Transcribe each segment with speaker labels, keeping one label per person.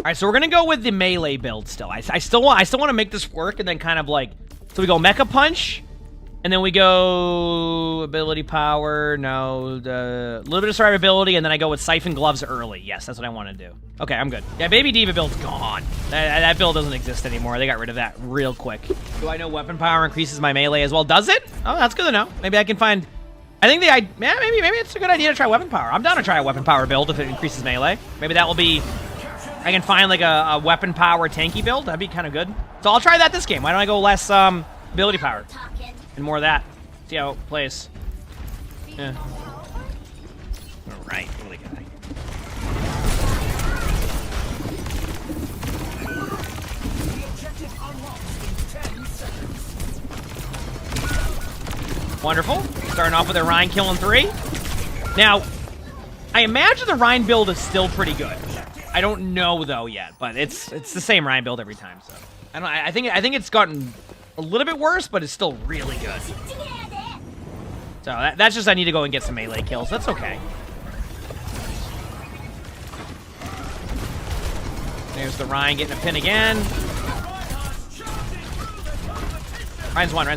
Speaker 1: All right, so we're gonna go with the melee build still. I still want to make this work, and then kind of like, so we go Mecha Punch, and then we go ability power. No, the little bit of survivability, and then I go with Siphon Gloves early. Yes, that's what I want to do. Okay, I'm good. Yeah, Baby D.Va build's gone. That build doesn't exist anymore. They got rid of that real quick. Do I know weapon power increases my melee as well? Does it? Oh, that's good to know. Maybe I can find. I think maybe it's a good idea to try weapon power. I'm down to try a weapon power build if it increases melee. Maybe that will be. I can find like a weapon power tanky build. That'd be kind of good. So I'll try that this game. Why don't I go less ability power and more of that? See how it plays. Yeah. All right. Really good. Wonderful. Starting off with a Rhine killing 3. Now, I imagine the Rhine build is still pretty good. I don't know though yet, but it's the same Rhine build every time. So I think it's gotten a little bit worse, but it's still really good. So that's just I need to go and get some melee kills. That's okay. There's the Rhine getting a pin again. Rhine's one.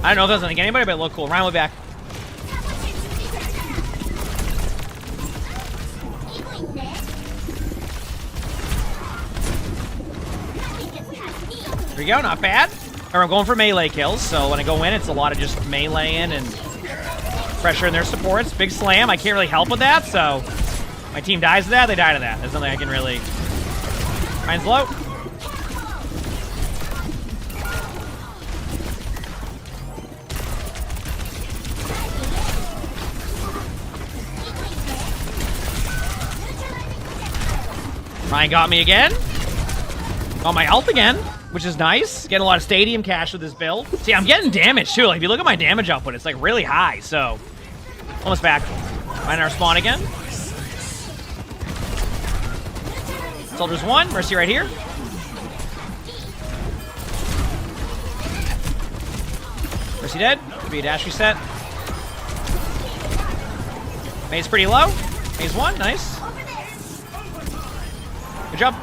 Speaker 1: I don't know if that's gonna get anybody, but it looked cool. Ryan, way back. There we go, not bad. Or I'm going for melee kills, so when I go in, it's a lot of just meleeing and pressure in their supports. Big slam, I can't really help with that, so my team dies to that, they die to that. There's nothing I can really... Ryan's low. Ryan got me again. Got my ult again, which is nice. Getting a lot of stadium cash with this build. See, I'm getting damage too. Like, if you look at my damage output, it's like really high. So, almost back. Find our spawn again. Soldier's 1. Mercy right here. Mercy dead. Could be a dash reset. May's pretty low. May's 1. Nice. Good job.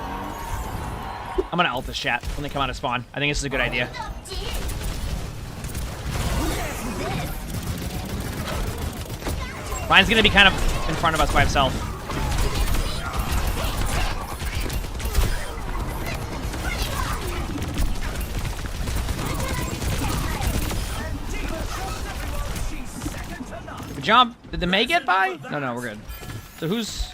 Speaker 1: I'm gonna ult this chat when they come out of spawn. I think this is a good idea. Ryan's gonna be kind of in front of us by himself. Good job. Did the Mei get by? No, we're good. So who's...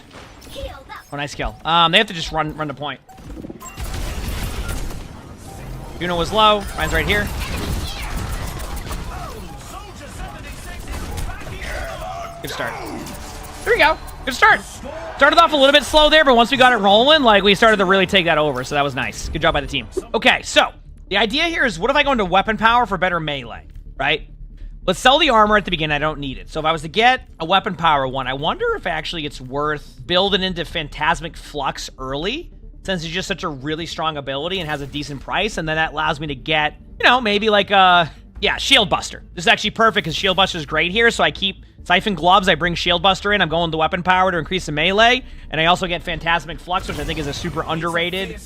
Speaker 1: Oh, nice kill. They have to just run the point. Juno was low. Ryan's right here. Good start. There we go. Good start. Started off a little bit slow there, but once we got it rolling, like, we started to really take that over, so that was nice. Good job by the team. Okay, so the idea here is, what if I go into weapon power for better melee, right? Let's sell the armor at the beginning. I don't need it. So if I was to get a weapon power one, I wonder if actually it's worth building into Phantasmic Flux early, since it's just such a really strong ability and has a decent price, and then that allows me to get, you know, maybe like yeah, Shield Buster. This is actually perfect because Shield Buster is great here, so I keep Siphon Gloves, I bring Shield Buster in, I'm going to weapon power to increase the melee, and I also get Phantasmic Flux, which I think is a super underrated,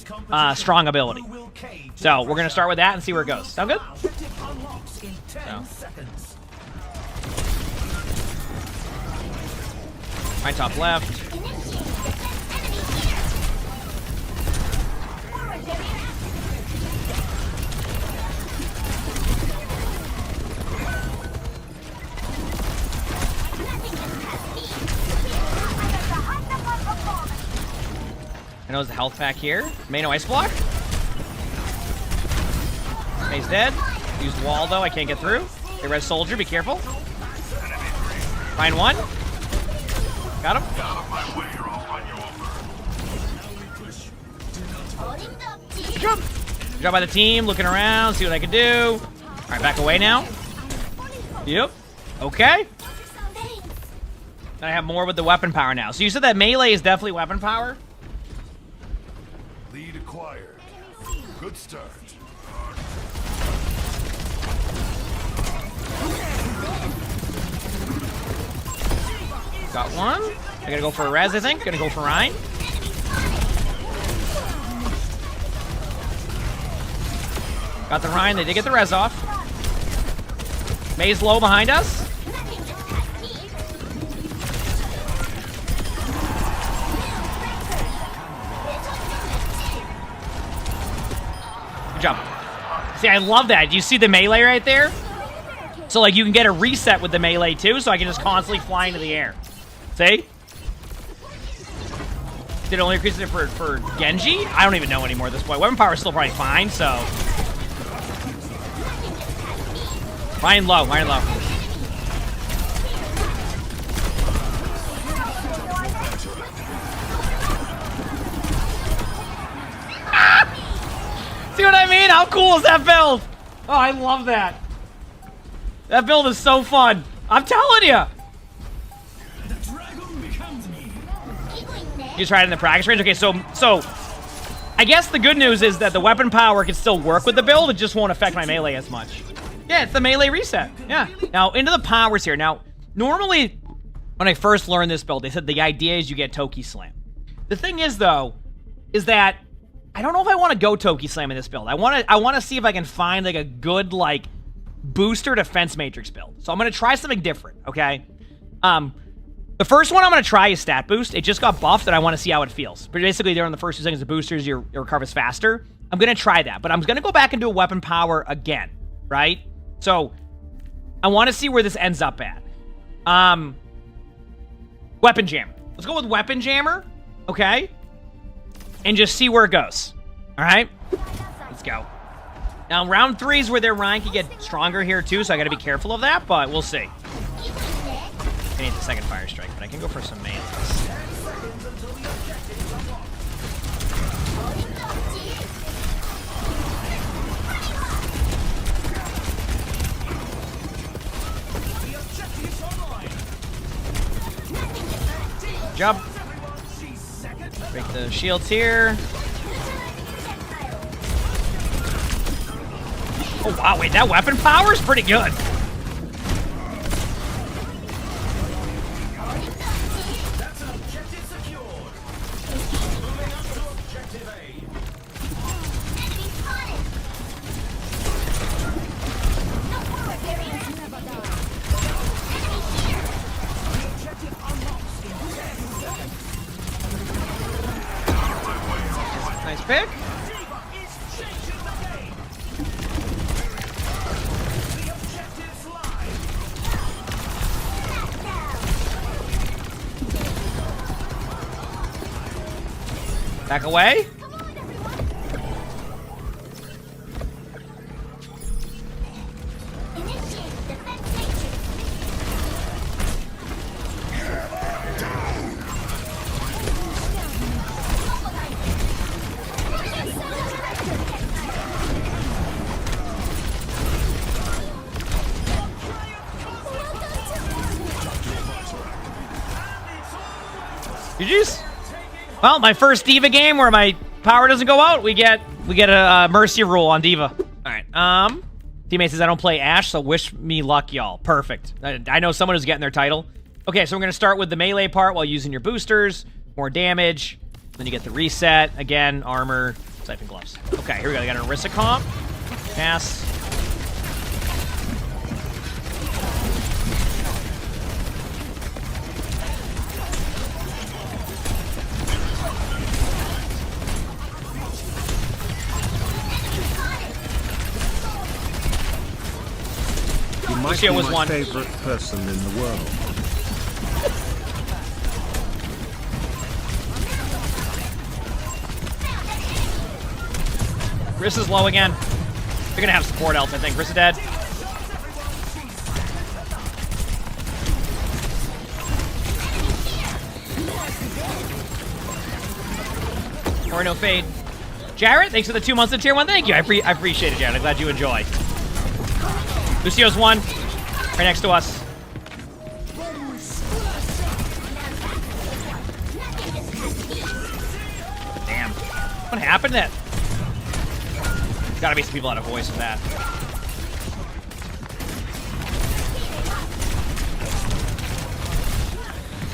Speaker 1: strong ability. So we're going to start with that and see where it goes. Sound good? So. My top left. I know there's a health pack here. Main ice block. He's dead. Used wall though, I can't get through. Hey, Red Soldier, be careful. Find one. Got him. Good job. Good job by the team. Looking around, see what I can do. All right, back away now. Yep. Okay. And I have more with the weapon power now. So you said that melee is definitely weapon power?
Speaker 2: Lead acquired. Good start.
Speaker 1: Got one. I gotta go for a res, I think. Gonna go for Ryan. Got the Ryan. They did get the res off. May's low behind us. Good job. See, I love that. Do you see the melee right there? So, like, you can get a reset with the melee, too, so I can just constantly fly into the air. See? Did it only increase it for Genji? I don't even know anymore at this point. Weapon power is still probably fine, so... Ryan low, Ryan low. Ah! See what I mean? How cool is that build? Oh, I love that. That build is so fun. I'm telling you. You tried it in the practice range? Okay, so I guess the good news is that the weapon power can still work with the build. It just won't affect my melee as much. Yeah, it's the melee reset. Yeah. Now, into the powers here. Now, normally, when I first learned this build, they said the idea is you get Toki Slam. The thing is, though, is that I don't know if I want to go Toki Slam in this build. I want to see if I can find, like, a good, like, booster defense matrix build. So I'm going to try something different, okay? The first one I'm going to try is Stat Boost. It just got buffed, and I want to see how it feels. But basically, during the first 2 seconds of boosters, your recovers faster. I'm going to try that, but I'm going to go back and do a weapon power again, right? So, I want to see where this ends up at. Weapon Jammer. Let's go with Weapon Jammer, okay? And just see where it goes, all right? Let's go. Now, round 3 is where their Ryan can get stronger here, too, so I got to be careful of that, but we'll see. I need the second fire strike, but I can go for some melee. Good job. Break the shields here. Oh wow, wait, that weapon power is pretty good. Nice pick. Back away. GG's. Well, my first D.Va game where my power doesn't go out, we get a mercy rule on D.Va. All right. Teammate says I don't play Ashe, so wish me luck, y'all. Perfect. I know someone who's getting their title. Okay, so we're gonna start with the melee part while using your boosters, more damage. Then you get the reset again, armor, siphon gloves. Okay, here we go. I got an Orisa comp. Pass.
Speaker 3: Hiimishie was my favorite person in the world.
Speaker 1: Chris is low again. They're gonna have support else, I think. Chris is dead. Or no fade. Jarrett, thanks for the 2 months of tier 1. Thank you. I appreciate it, Jarrett. I'm glad you enjoy. Lucio's 1. Right next to us. What happened then? Gotta be some people out of voice with that.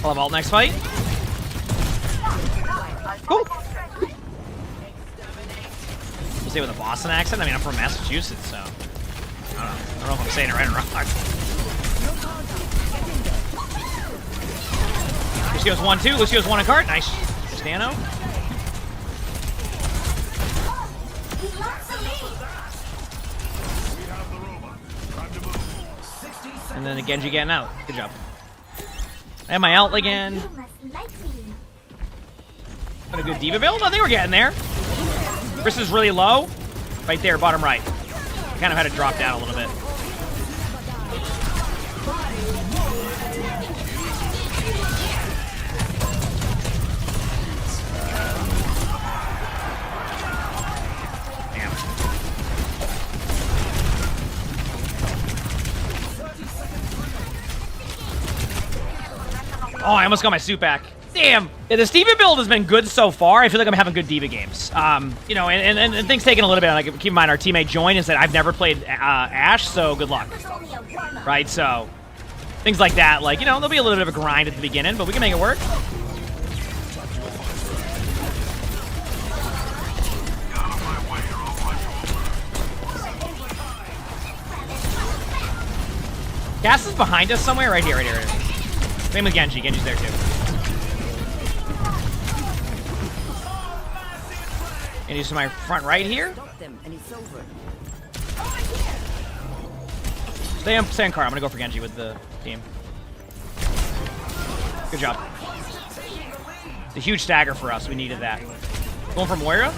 Speaker 1: I'll have ult next fight. Cool. We'll say with a Boston accent. I mean, I'm from Massachusetts, so I don't know if I'm saying it right or wrong. Lucio's 1-2. Lucio's 1 a card. Nice. Stano. And then the Genji getting out. Good job. I have my ult again. Got a good D.Va build. I think we're getting there. Chris is really low. Right there, bottom right. Kind of had to drop down a little bit. Damn. Oh, I almost got my suit back. Damn. Yeah, this D.Va build has been good so far. I feel like I'm having good D.Va games. You know, and things taking a little bit. Like, keep in mind, our teammate joined and said, I've never played Ashe, so good luck. Right? So, things like that. Like, you know, there'll be a little bit of a grind at the beginning, but we can make it work. Gas is behind us somewhere. Right here, right here, right here. Same with Genji. Genji's there, too. Genji's to my front right here. Stay on car. I'm going to go for Genji with the team. Good job. It's a huge stagger for us. We needed that. Going for Moira.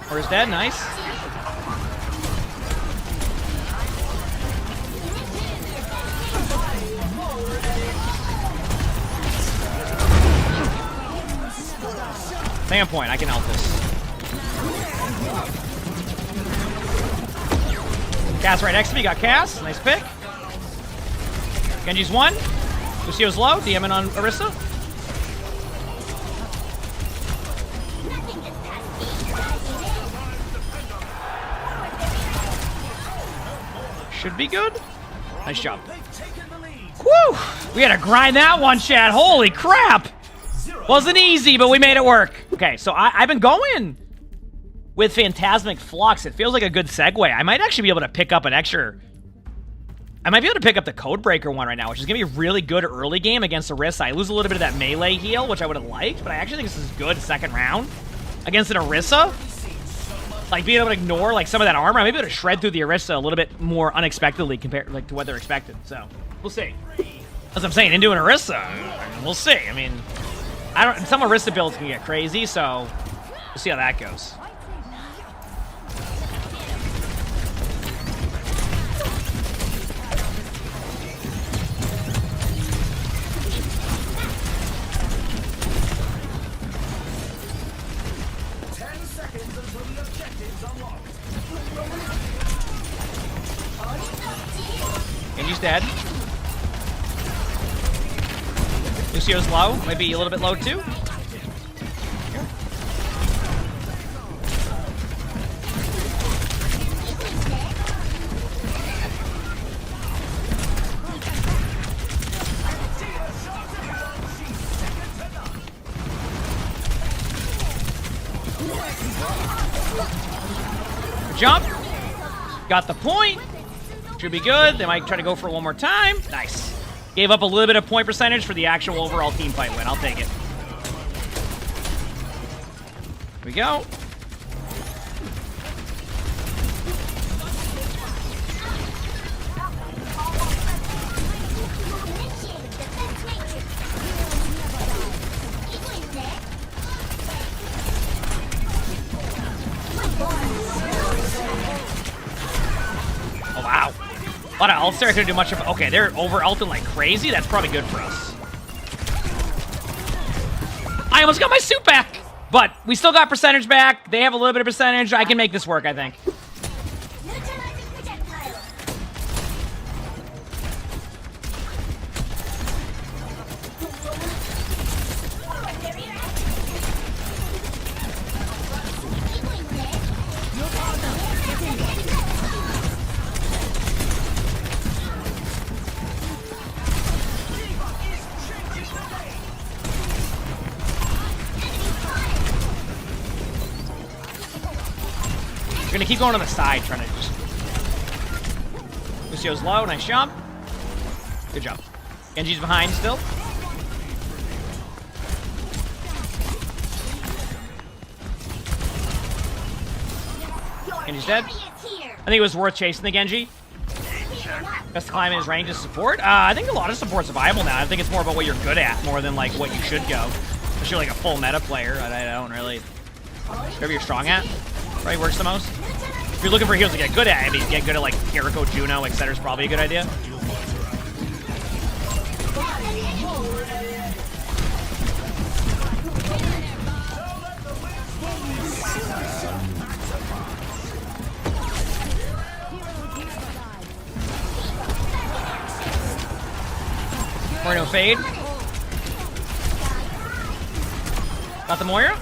Speaker 1: Moira's dead. Nice. Standpoint, I can help this. Cass right next to me, got Cass. Nice pick. Genji's 1. Lucio's low, DMing on Orisa. Should be good. Nice job. Woo! We had to grind that one, Chad. Holy crap! Wasn't easy, but we made it work. Okay, so I've been going with Phantasmic Flux. It feels like a good segue. I might actually be able to pick up an extra... I might be able to pick up the Codebreaker one right now, which is going to be a really good early game against Orisa. I lose a little bit of that melee heal, which I would have liked, but I actually think this is good second round against an Orisa. Like, being able to ignore, like, some of that armor. I might be able to shred through the Orisa a little bit more unexpectedly compared, like, to what they're expected. So, we'll see. As I'm saying, into an Orisa, we'll see. I mean... some Orisa builds can get crazy, so we'll see how that goes. Genji's dead. Lucio's low, maybe a little bit low too. Jump. Got the point. Should be good. They might try to go for it one more time. Nice. Gave up a little bit of point percentage for the actual overall team fight win. I'll take it. Here we go. Oh, wow. A lot of ults there. I couldn't do much of... Okay, they're over-ulting like crazy. That's probably good for us. I almost got my suit back! But we still got percentage back. They have a little bit of percentage. I can make this work, I think. gonna keep going on the side, trying to just... Lucio's low, nice jump. Good job. Genji's behind still. Genji's dead. I think it was worth chasing the Genji. Best to climb in his range is support. I think a lot of support's viable now. I think it's more about what you're good at more than like what you should go. Unless you're like a full meta player. I don't really... Whatever you're strong at, probably works the most. If you're looking for heals to get good at, I mean, get good at like Kiriko, Juno, etc. is probably a good idea. Moira fade. Got the Moira.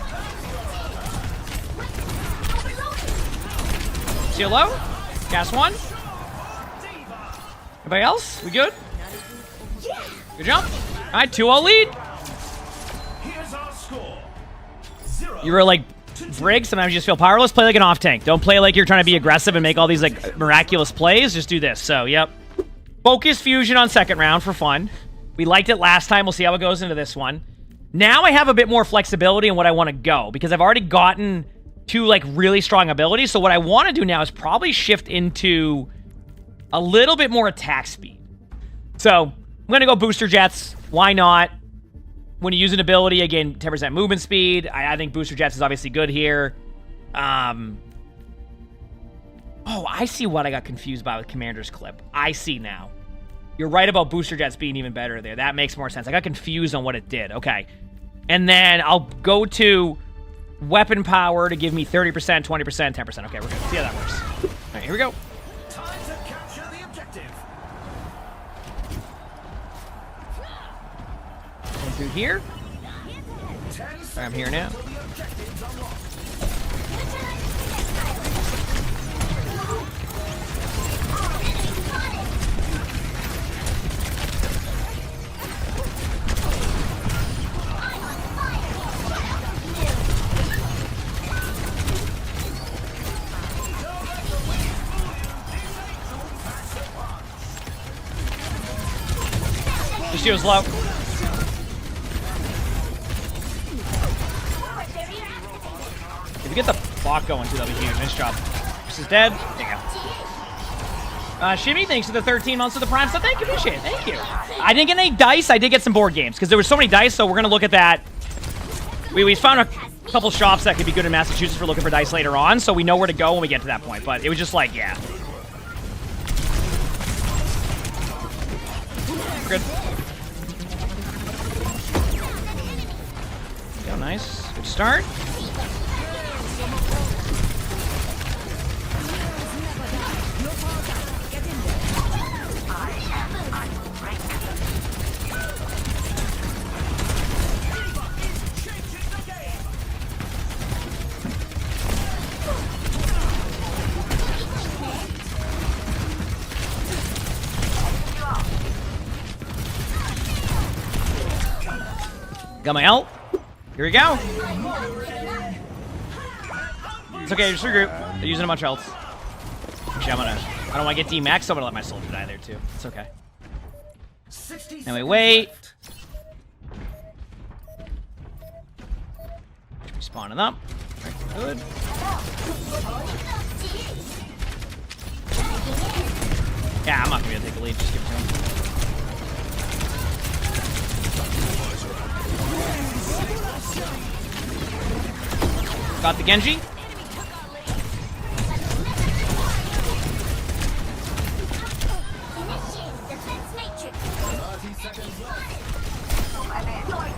Speaker 1: Seal low. Cast one. Anybody else? We good? Good jump. All right, 2-0 lead. You were like Brig. Sometimes you just feel powerless. Play like an off tank. Don't play like you're trying to be aggressive and make all these like miraculous plays. Just do this. So, yep. Focus fusion on second round for fun. We liked it last time. We'll see how it goes into this one. Now I have a bit more flexibility in what I want to go because I've already gotten 2 like really strong abilities. So what I want to do now is probably shift into a little bit more attack speed. So I'm going to go booster jets. Why not? When you use an ability, again, 10% movement speed. I think booster jets is obviously good here. Oh, I see what I got confused by with Commander's clip. I see now. You're right about booster jets being even better there. That makes more sense. I got confused on what it did. Okay. And then I'll go to weapon power to give me 30%, 20%, 10%. Okay, we're good. See how that works. All right, here we go.
Speaker 2: Time to capture the objective.
Speaker 1: Going through here. Right, I'm here now. She was low. If you get the block going too, that'll be huge. Nice job. This is dead. There you go. Shimmy, thanks for the 13 months of the Prime. So thank you, appreciate it. Thank you. I didn't get any dice. I did get some board games because there were so many dice. So we're gonna look at that. We found a couple shops that could be good in Massachusetts for looking for dice later on, so we know where to go when we get to that point. But it was just like, yeah. Good. Go, nice. Good start. Got my ult. Here we go. It's okay, just regroup. They're using a bunch of ults. Actually, I don't want to get D-max, so I'm gonna let my soldier die there too. It's okay. Now we wait. Spawning up. Good. Yeah, I'm not gonna be able to take the lead. Just give it to him. Got the Genji.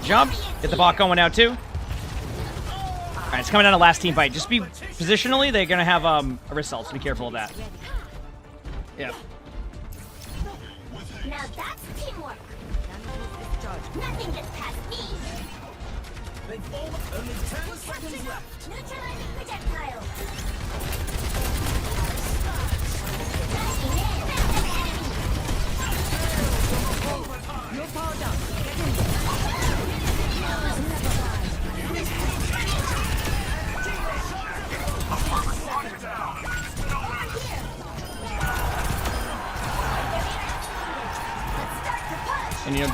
Speaker 1: Jump. Get the bot going now too. Alright, it's coming down to last team fight. Just be positionally, they're gonna have a result, so be careful of that. Yep.
Speaker 4: Now that's teamwork. Nothing gets past me.
Speaker 2: Only 10 seconds left.
Speaker 4: Neutralizing projectile. You're powered up.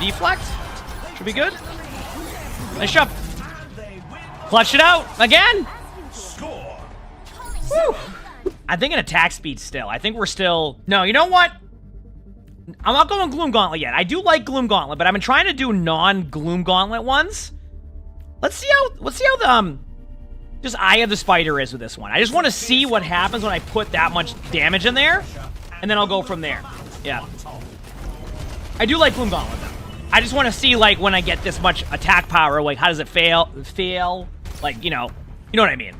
Speaker 1: deflect. Should be good. Nice job. Clutch it out again. Woo. I think an attack speed still. I think we're still... No, you know what? I'm not going Gloom Gauntlet yet. I do like Gloom Gauntlet, but I've been trying to do non-Gloom Gauntlet ones. Let's see how the just Eye of the Spider is with this one. I just want to see what happens when I put that much damage in there, and then I'll go from there. Yeah. I do like Gloom Gauntlet though. I just want to see like when I get this much attack power, like how does it fail? Like, you know what I mean.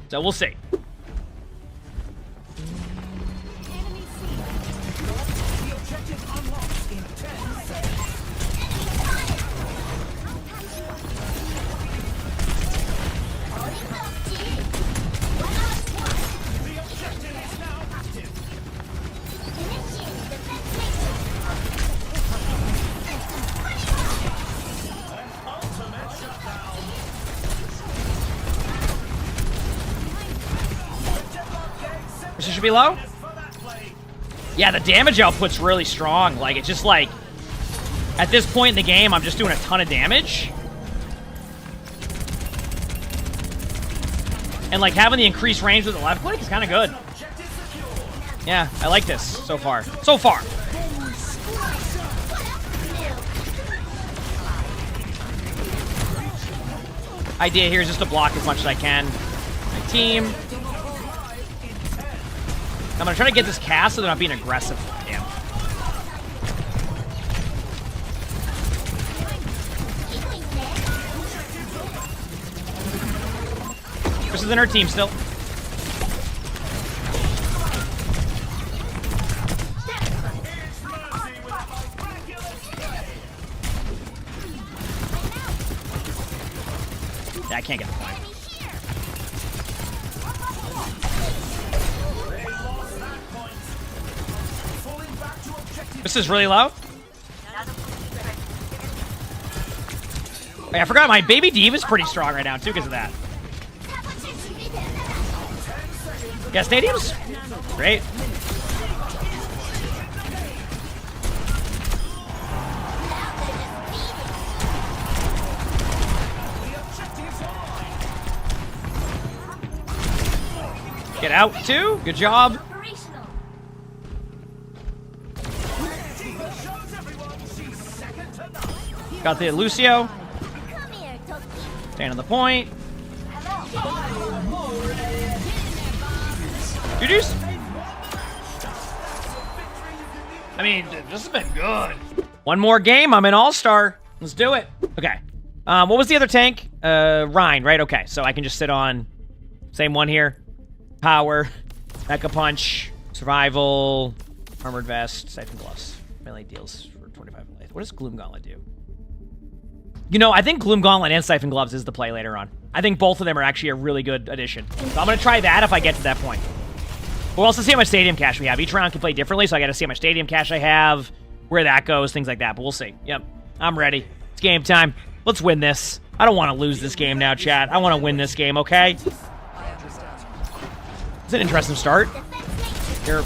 Speaker 1: So we'll see. This should be low. Yeah, the damage output's really strong. Like, it's just like, at this point in the game, I'm just doing a ton of damage. And like having the increased range with the left click is kind of good. Yeah, I like this so far. So far. Idea here is just to block as much as I can. My team. I'm gonna try to get this cast so they're not being aggressive. Damn. This is in her team still. Yeah, I can't get the point. This is really low. Wait, I forgot my baby D.Va is pretty strong right now too because of that. Yeah, stadiums? Great. Get out too. Good job. Got the Lucio. Stand on the point. GG's. I mean, this has been good. One more game. I'm an all-star. Let's do it. Okay. What was the other tank? Rhine, right? Okay. So I can just sit on same one here. Power. Mecha Punch. Survival. Armored Vest. Siphon Gloves. Melee deals for 25 life. What does Gloom Gauntlet do? You know, I think Gloom Gauntlet and Siphon Gloves is the play later on. I think both of them are actually a really good addition. So I'm going to try that if I get to that point. We'll also see how much stadium cash we have. Each round can play differently, so I got to see how much stadium cash I have, where that goes, things like that. But we'll see. Yep, I'm ready. It's game time. Let's win this. I don't want to lose this game now, chat. I want to win this game, okay? It's an interesting start. Here.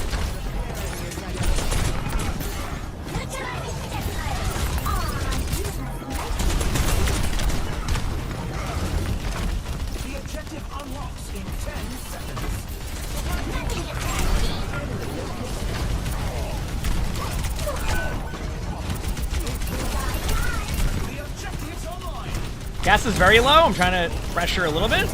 Speaker 1: Gas is very low. I'm trying to pressure a little bit.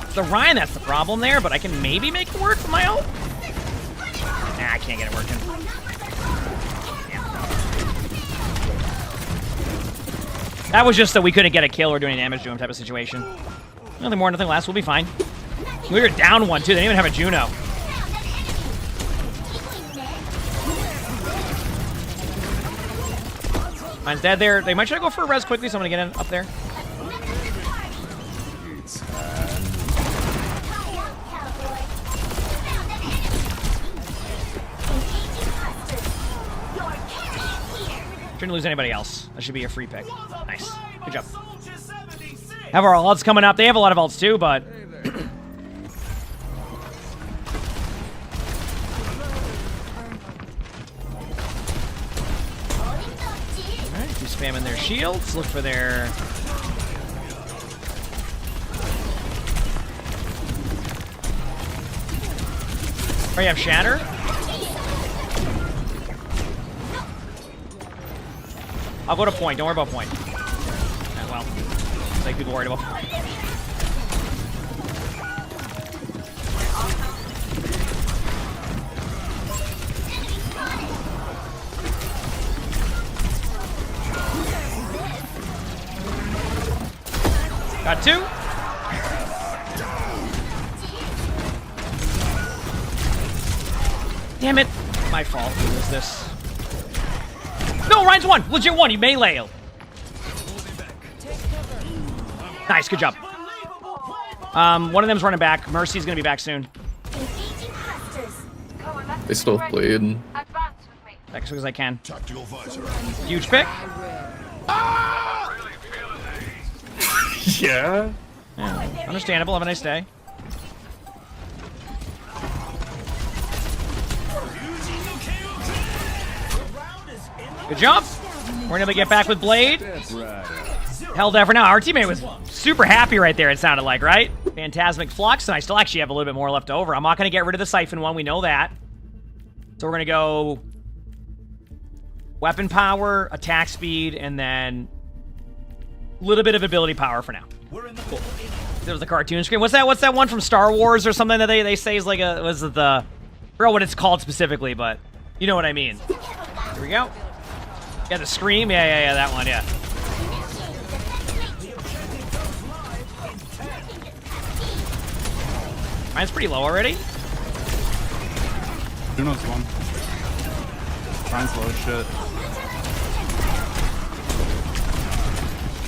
Speaker 1: It's the Ryan that's the problem there, but I can maybe make it work with my ult. Nah, I can't get it working. Damn. That was just that we couldn't get a kill or do any damage to him type of situation. Nothing more, nothing less. We'll be fine. We were down one, too. They didn't even have a Juno. Mine's dead there. They might try to go for a res quickly, so I'm going to get in up there. Shouldn't lose anybody else. That should be a free pick. Nice. Good job. Have our ults coming up. They have a lot of ults too, but... Keep spamming their shields. Look for their... Oh, you have Shatter? I'll go to point. Don't worry about point. Yeah, well, it's like people worried about point. Got 2. Damn it. My fault. Who is this? No, Ryan's 1. Legit 1. You melee. Nice. Good job. One of them's running back. Mercy's going to be back soon.
Speaker 5: They still played.
Speaker 1: Back as quick as I can. Huge pick.
Speaker 5: Yeah.
Speaker 1: Yeah, understandable. Have a nice day. Good job. We're able to get back with Blade. Held there for now. Our teammate was super happy right there, it sounded like, right? Phantasmic Flux, and I still actually have a little bit more left over. I'm not going to get rid of the Siphon one. We know that. So we're going to go weapon power, attack speed, and then a little bit of ability power for now. Cool. There was the cartoon screen. What's that one from Star Wars or something that they say is like a... Was it the... I forgot what it's called specifically, but you know what I mean. Here we go. Yeah, the Scream. Yeah, that one, yeah. Mine's pretty low already.
Speaker 6: Juno's 1. Mine's low as shit.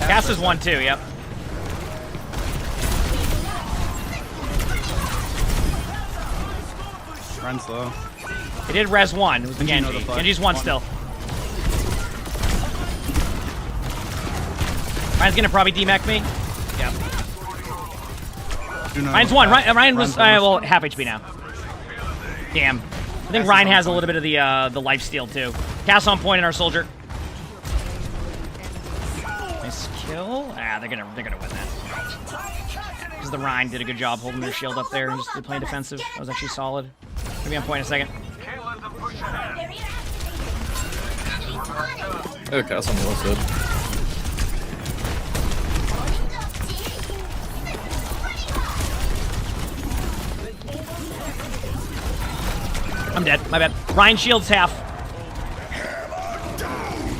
Speaker 1: Cass is 1 too, yep.
Speaker 6: Mine's low.
Speaker 1: It did res 1. It was the Genji. Genji's 1 still. Ryan's gonna probably demech me. Yep. Ryan's 1. Ryan was well, half HP now. Damn. I think Ryan has a little bit of the life steal too. Cass on point in our soldier. Nice kill. Ah, they're gonna win that. Because the Ryan did a good job holding their shield up there and just playing defensive. That was actually solid. Gonna be on point in a second.
Speaker 5: Oh, Cass on the left side.
Speaker 1: I'm dead. My bad. Ryan shields half.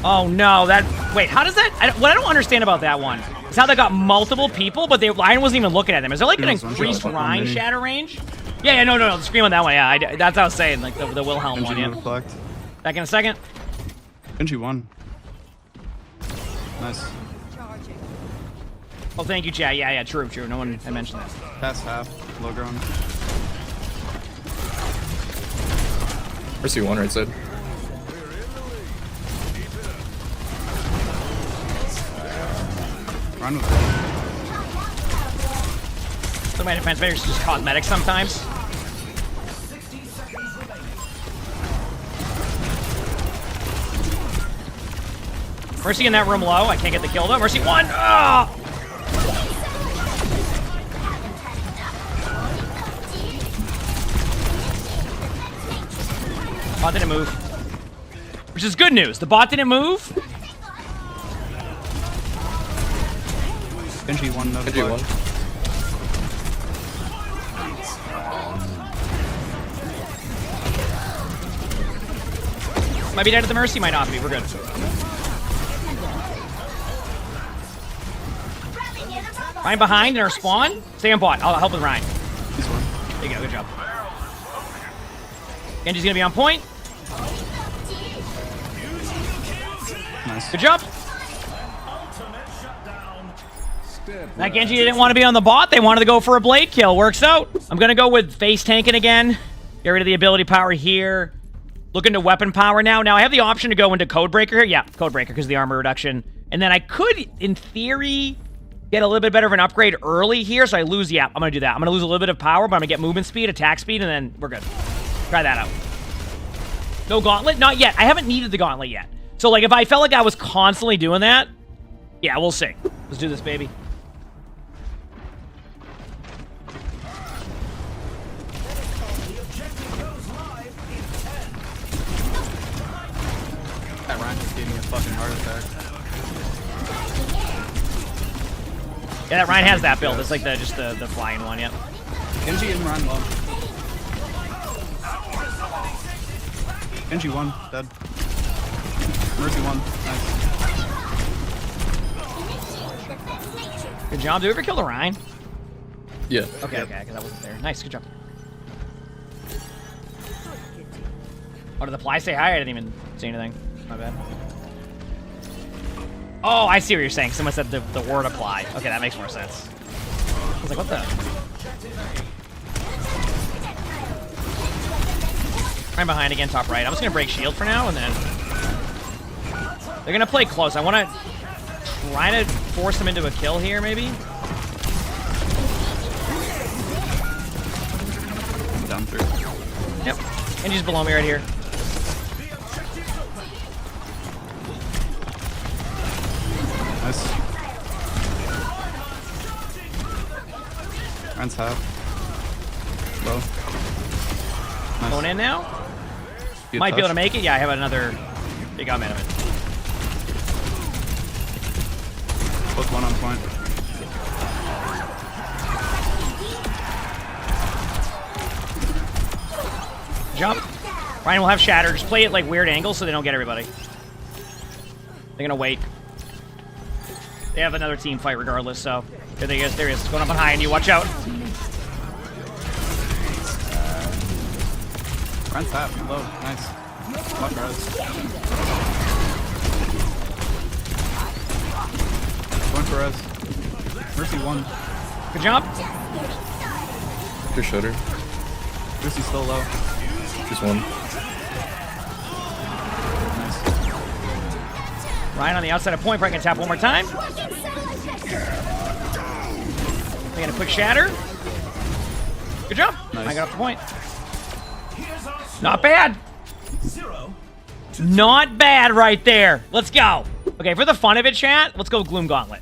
Speaker 1: Oh no, that... Wait, how does that... What I don't understand about that one is how they got multiple people, but Ryan wasn't even looking at them. Is there like an increased Ryan shatter range? Yeah, no, the scream on that one, yeah. That's what I was saying, like the Wilhelm one, yeah.
Speaker 6: Reflect.
Speaker 1: Back in a second.
Speaker 6: Genji 1. Nice.
Speaker 1: Oh, thank you, chat. Yeah, true. No one had mentioned that.
Speaker 6: Pass half. Low ground.
Speaker 5: Mercy 1 right side.
Speaker 6: Run with
Speaker 1: So my defense maybe just cosmetic sometimes. Mercy in that room low. I can't get the kill though. Mercy 1. Oh! Bot didn't move. Which is good news. The bot didn't move.
Speaker 6: Genji 1, no
Speaker 5: Genji 1.
Speaker 1: Might be dead at the Mercy, might not be. We're good. Ryan behind in our spawn. Stay on bot. I'll help with Ryan.
Speaker 6: He's 1.
Speaker 1: There you go. Good job. Genji's gonna be on point.
Speaker 6: Nice.
Speaker 1: Good job. That Genji didn't want to be on the bot. They wanted to go for a blade kill. Works out. I'm gonna go with face tanking again. Get rid of the ability power here. Look into weapon power now. Now I have the option to go into Codebreaker here. Yeah, Codebreaker because of the armor reduction. And then I could, in theory, get a little bit better of an upgrade early here. So I lose, yeah, I'm gonna do that. I'm gonna lose a little bit of power, but I'm gonna get movement speed, attack speed, and then we're good. Try that out. No gauntlet? Not yet. I haven't needed the gauntlet yet. So, like, if I felt like I was constantly doing that, yeah, we'll see. Let's do this, baby.
Speaker 6: That Ryan just gave me a fucking heart attack.
Speaker 1: Yeah, that Ryan has that build. It's like just the flying one, yep.
Speaker 6: Genji and Ryan low. Genji 1, dead. Mercy 1, nice.
Speaker 1: Good job. Did we ever kill the Ryan?
Speaker 5: Yeah.
Speaker 1: Okay, okay, because I wasn't there. Nice, good job. Oh, did the fly say hi? I didn't even see anything. My bad. Oh, I see what you're saying. Someone said the word apply. Okay, that makes more sense. I was like, what the? I'm behind again, top right. I'm just going to break shield for now, and then... They're going to play close. I want to try to force them into a kill here, maybe?
Speaker 6: Down through.
Speaker 1: Yep. And he's below me right here.
Speaker 6: Nice. Ryan's half. Low. Nice.
Speaker 1: Going in now?
Speaker 6: Good
Speaker 1: Might be able
Speaker 6: touch.
Speaker 1: to make it. Yeah, I have another big man of it.
Speaker 6: Both 1 on point.
Speaker 1: Jump. Ryan will have shatter. Just play it like weird angles so they don't get everybody. They're gonna wait. They have another team fight regardless, so there he is. There he is. Going up behind you. Watch out.
Speaker 6: Ryan's half. Low. Nice. Watch res. Going for res. Mercy 1.
Speaker 1: Good job.
Speaker 5: Your shutter.
Speaker 6: Mercy's still low.
Speaker 5: Just 1.
Speaker 6: Nice.
Speaker 1: Ryan on the outside of point. Probably gonna tap one more time. They're gonna quick shatter. Good job.
Speaker 6: Nice.
Speaker 1: I got off the point. Not bad. Not bad right there. Let's go. Okay, for the fun of it, chat, let's go Gloom Gauntlet.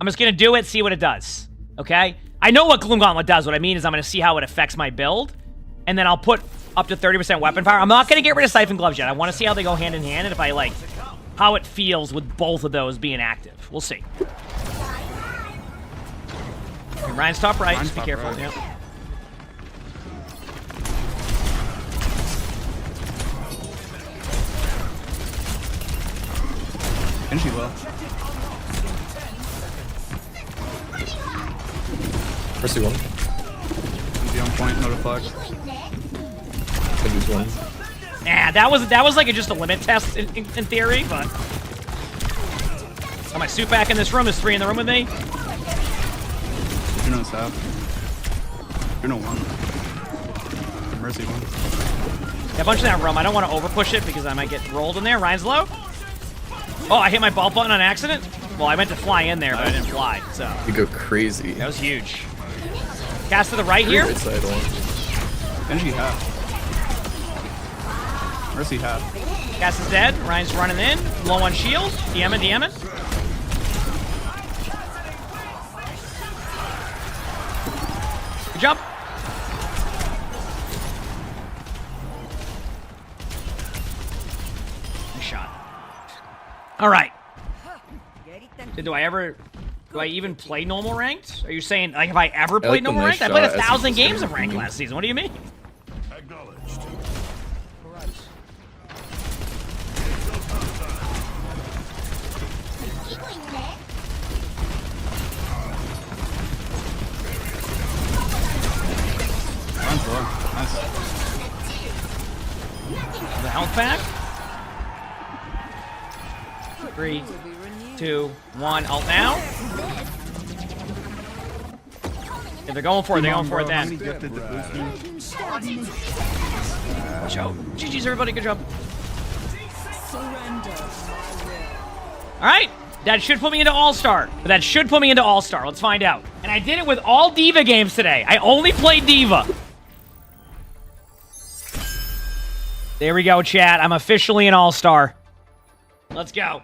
Speaker 1: I'm just gonna do it, see what it does. Okay? I know what Gloom Gauntlet does. What I mean is I'm gonna see how it affects my build, and then I'll put up to 30% weapon power. I'm not gonna get rid of Siphon Gloves yet. I wanna see how they go hand in hand, and if I like how it feels with both of those being active. We'll see. Okay, Ryan's top right.
Speaker 6: Ryan's
Speaker 1: Just be
Speaker 6: top
Speaker 1: careful.
Speaker 6: right.
Speaker 1: Yep.
Speaker 6: Genji low.
Speaker 5: Mercy 1.
Speaker 6: Genji on point. No deflect.
Speaker 5: Genji's 1.
Speaker 1: Nah, that was like just a limit test in theory, but... Got my suit back in this room. There's 3 in the room with me.
Speaker 6: Juno's half. Juno 1. Mercy 1.
Speaker 1: Yeah, a bunch in that room. I don't want to overpush it because I might get rolled in there. Ryan's low. Oh, I hit my ball button on accident. Well, I meant to fly in there, but I didn't fly, so...
Speaker 5: You go crazy.
Speaker 1: That was huge. Cast to the right here.
Speaker 5: Right side one.
Speaker 6: Genji half. Mercy half.
Speaker 1: Cast is dead. Ryan's running in. Low on shield. DMing, DMing. Good job. Nice shot. All right. Do I even play normal ranked? Are you saying, like, have I ever played
Speaker 5: like the
Speaker 1: normal
Speaker 5: nice
Speaker 1: ranked? I played
Speaker 5: shot as
Speaker 1: 1,000
Speaker 5: it's
Speaker 1: games of
Speaker 5: just-
Speaker 1: ranked last season. What do you mean?
Speaker 2: Acknowledged.
Speaker 6: Ryan's low. Nice.
Speaker 1: The health pack. 3, 2, 1. Ult now. If they're going for it, they're going for it then. Watch out. GG's, everybody. Good job. All right. That should put me into All-Star. That should put me into All-Star. Let's find out. And I did it with all D.Va games today. I only played D.Va. There we go, chat. I'm officially an All-Star. Let's go.